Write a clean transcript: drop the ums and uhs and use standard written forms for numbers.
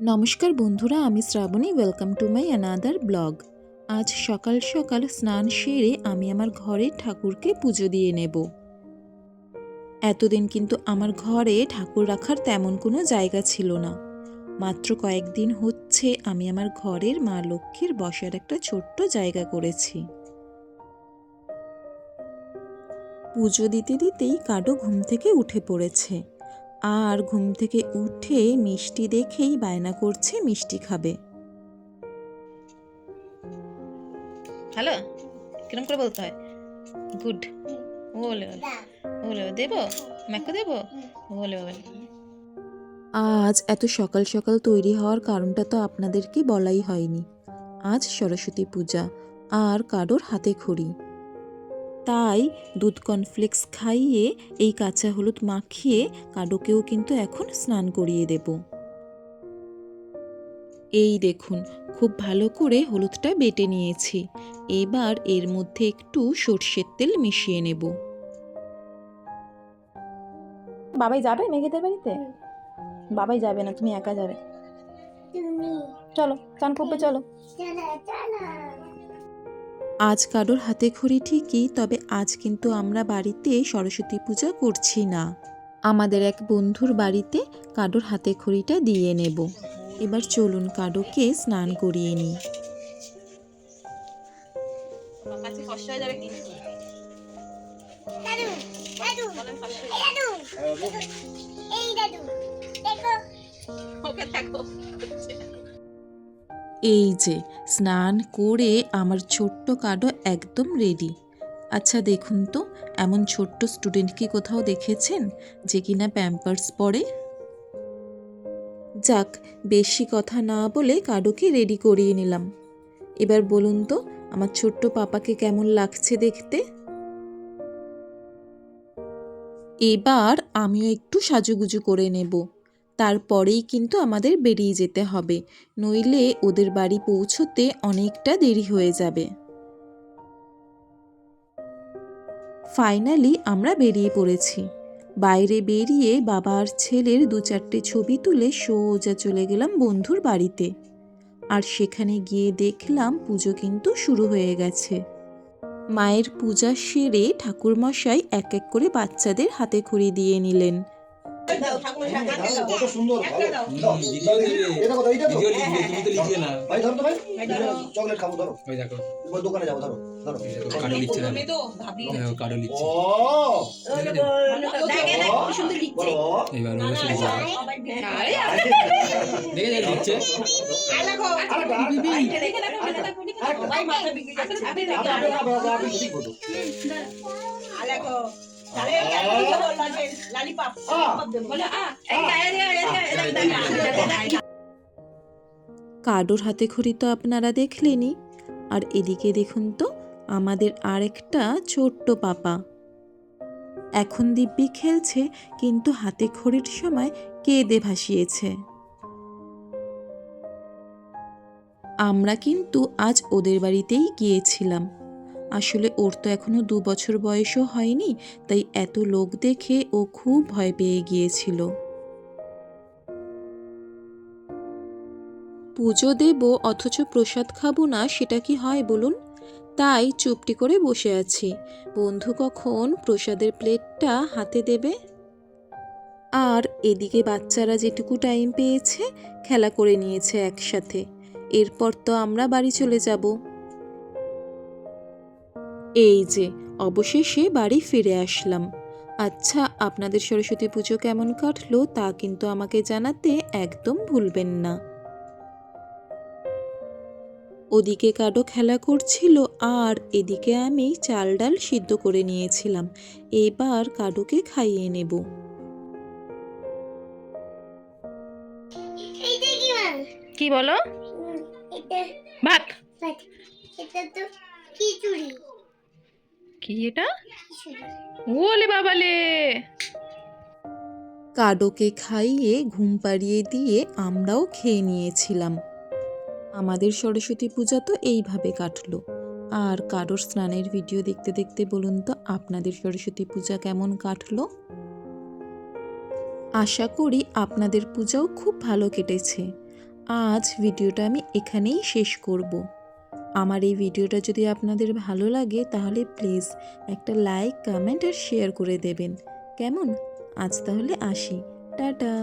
নমস্কার বন্ধুরা, আমি Shraboni. Welcome to my another blog. আজ সকাল সকাল স্নান সেরে আমি আমার ঘরের ঠাকুরকে পুজো দিয়ে নেব। এতদিন কিন্তু আমার ঘরে ঠাকুর রাখার তেমন কোনো জায়গা ছিল না। মাত্র কয়েকদিন হচ্ছে আমি আমার ঘরের মা লক্ষ্মীর বসার একটা ছোট্ট জায়গা করেছি। পুজো দিতে দিতেই কাডো ঘুম থেকে উঠে পড়েছে, আর ঘুম থেকে উঠে মিষ্টি দেখেই বায়না করছে মিষ্টি খাবে। হ্যালো, কিরম করে বলতে হয়? গুড বলে বলে দেবো, ম্যাকো দেবো বলে বলে। আজ এত সকাল সকাল তৈরি হওয়ার কারণটা তো আপনাদেরকে বলাই হয়নি। আজ সরস্বতী পূজা আর কাডোর হাতে খড়ি, তাই দুধ কর্নফ্লেক্স খাইয়ে এই কাঁচা হলুদ মাখিয়ে কাডোকেও কিন্তু এখন স্নান করিয়ে দেব। এই দেখুন, খুব ভালো করে হলুদটা বেটে নিয়েছি। এবার এর মধ্যে একটু সর্ষের তেল মিশিয়ে নেব। বাবাই যাবে মেঘেদের বাড়িতে? বাবাই যাবে না, তুমি একা যাবে। চলো চান করবে, চলো। আজ কারোর হাতে খড়ি ঠিকই, তবে আজ কিন্তু আমরা বাড়িতে সরস্বতী পূজা করছি না। আমাদের এক বন্ধুর বাড়িতে কাডোর হাতে খড়িটা দিয়ে নেব। এবার চলুন কাডোকে স্নান করিয়ে নিই। এই যে স্নান করে আমার ছোট্ট কাডো একদম রেডি। আচ্ছা দেখুন তো, এমন ছোট্ট স্টুডেন্ট কি কোথাও দেখেছেন যে কিনা প্যাম্পার্স পরে? যাক, বেশি কথা না বলে কাডোকে রেডি করিয়ে নিলাম। এবার বলুন তো, আমার ছোট্ট পাপাকে কেমন লাগছে দেখতে? এবার আমিও একটু সাজুগুজু করে নেব, তারপরেই কিন্তু আমাদের বেরিয়ে যেতে হবে, নইলে ওদের বাড়ি পৌঁছতে অনেকটা দেরি হয়ে যাবে। ফাইনালি আমরা বেরিয়ে পড়েছি। বাইরে বেরিয়ে বাবা আর ছেলের 2-4টে ছবি তুলে সোজা চলে গেলাম বন্ধুর বাড়িতে। আর সেখানে গিয়ে দেখলাম পুজো কিন্তু শুরু হয়ে গেছে। মায়ের পূজা সেরে ঠাকুরমশাই এক এক করে বাচ্চাদের হাতে খড়ি দিয়ে নিলেন। কত সুন্দর, চকলেট খাবো, ধরো দোকানে যাবো, ধরো ধরো কার্ড লিখছে, কার্ড লিখছে। এবার লিখছে। কাডোর হাতে খড়ি তো আপনারা দেখলেনই, আর এদিকে দেখুন তো আমাদের আরেকটা ছোট্ট পাপা। এখন দিব্যি খেলছে, কিন্তু হাতে খড়ির সময় কেঁদে ভাসিয়েছে। আমরা কিন্তু আজ ওদের বাড়িতেই গিয়েছিলাম। আসলে ওর তো এখনো 2 বছর বয়সও হয়নি, তাই এত লোক দেখে ও খুব ভয় পেয়ে গিয়েছিল। পুজো দেব অথচ প্রসাদ খাবো না, সেটা কি হয় বলুন? তাই চুপটি করে বসে আছি, বন্ধু কখন প্রসাদের প্লেটটা হাতে দেবে। আর এদিকে বাচ্চারা যেটুকু টাইম পেয়েছে খেলা করে নিয়েছে একসাথে। এরপর তো আমরা বাড়ি চলে যাব। এই যে অবশেষে বাড়ি ফিরে আসলাম। আচ্ছা, আপনাদের সরস্বতী পুজো কেমন কাটলো তা কিন্তু আমাকে জানাতে একদম ভুলবেন না। ওদিকে কাডো খেলা করছিল, আর এদিকে আমি চাল ডাল সিদ্ধ করে নিয়েছিলাম। এবার কাডোকে খাইয়ে নেব। কি বলো? ভাত। কি এটা? ওলে বাবালে। কাডোকে খাইয়ে ঘুম পাড়িয়ে দিয়ে আমরাও খেয়ে নিয়েছিলাম। আমাদের সরস্বতী পূজা তো এইভাবে কাটলো। আর কাডোর স্নানের ভিডিও দেখতে দেখতে বলুন তো আপনাদের সরস্বতী পূজা কেমন কাটলো? আশা করি আপনাদের পূজাও খুব ভালো কেটেছে। আজ ভিডিওটা আমি এখানেই শেষ করব। আমার এই ভিডিওটা যদি আপনাদের ভালো লাগে তাহলে প্লিজ একটা লাইক, কমেন্ট আর শেয়ার করে দেবেন। কেমন? আজ তাহলে আসি। টাটা।